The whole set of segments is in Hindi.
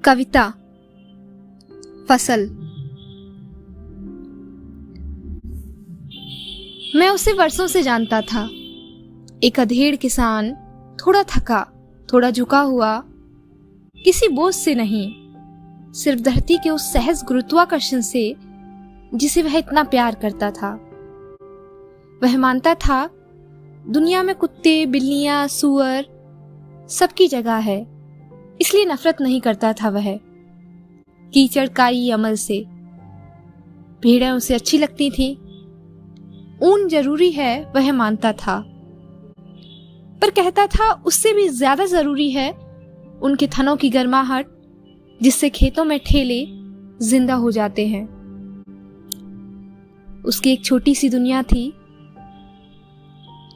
कविता फसल। मैं उसे वर्षों से जानता था। एक अधेड़ किसान, थोड़ा थका, थोड़ा झुका हुआ, किसी बोझ से नहीं, सिर्फ धरती के उस सहज गुरुत्वाकर्षण से जिसे वह इतना प्यार करता था। वह मानता था दुनिया में कुत्ते, बिल्लियां, सूअर सबकी जगह है, इसलिए नफरत नहीं करता था वह कीचड़ काई अमल से। भेड़ें उसे अच्छी लगती थी। ऊन जरूरी है वह मानता था, पर कहता था उससे भी ज्यादा जरूरी है उनके थनों की गर्माहट, जिससे खेतों में ठेले जिंदा हो जाते हैं। उसकी एक छोटी सी दुनिया थी,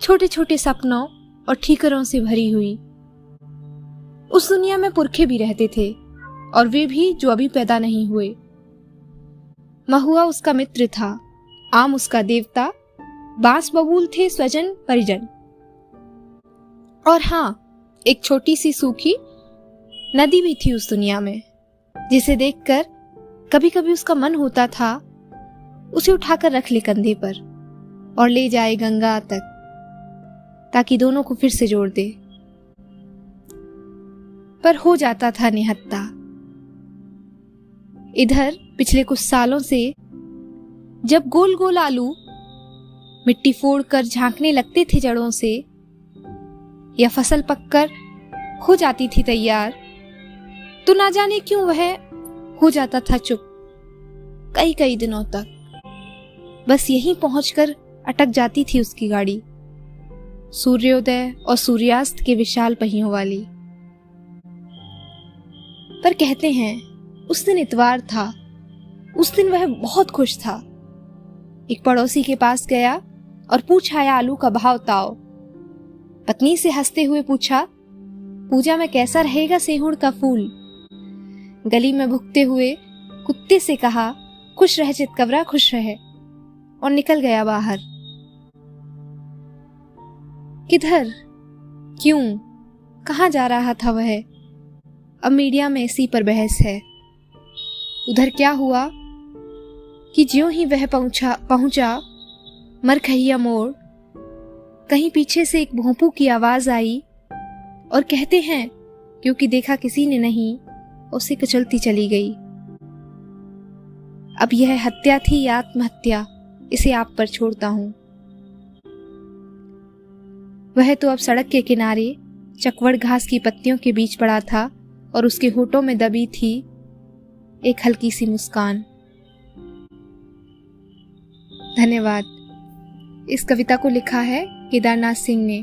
छोटे छोटे सपनों और ठीकरों से भरी हुई। उस दुनिया में पुरखे भी रहते थे, और वे भी जो अभी पैदा नहीं हुए। महुआ उसका मित्र था, आम उसका देवता, बांस बबूल थे स्वजन परिजन। और हाँ, एक छोटी सी सूखी नदी भी थी उस दुनिया में, जिसे देखकर कभी कभी उसका मन होता था उसे उठाकर रख ले कंधे पर और ले जाए गंगा तक, ताकि दोनों को फिर से जोड़ दे। पर हो जाता था निहत्था। इधर पिछले कुछ सालों से जब गोल गोल आलू मिट्टी फोड़कर झांकने लगते थे जड़ों से, या फसल पककर हो जाती थी तैयार, तो ना जाने क्यों वह हो जाता था चुप कई कई दिनों तक। बस यहीं पहुंचकर अटक जाती थी उसकी गाड़ी, सूर्योदय और सूर्यास्त के विशाल पहियों वाली। पर कहते हैं उस दिन इतवार था। उस दिन वह बहुत खुश था। एक पड़ोसी के पास गया और पूछा आलू का भाव ताओ। पत्नी से हंसते हुए पूछा, पूजा में कैसा रहेगा सेहुड़ का फूल। गली में भुगते हुए कुत्ते से कहा, खुश रह चितकबरा खुश रहे, और निकल गया बाहर। किधर, क्यों, कहां जा रहा था वह? अब मीडिया में इसी पर बहस है। उधर क्या हुआ कि ज्यों ही वह पहुंचा मरखैया मोड़, कहीं पीछे से एक भोंपू की आवाज आई, और कहते हैं क्योंकि देखा किसी ने नहीं, उसे कुचलती चली गई। अब यह हत्या थी या आत्महत्या, इसे आप पर छोड़ता हूं। वह तो अब सड़क के किनारे चकवड़ घास की पत्तियों के बीच पड़ा था, और उसके होठों में दबी थी एक हल्की सी मुस्कान। धन्यवाद। इस कविता को लिखा है केदारनाथ सिंह ने।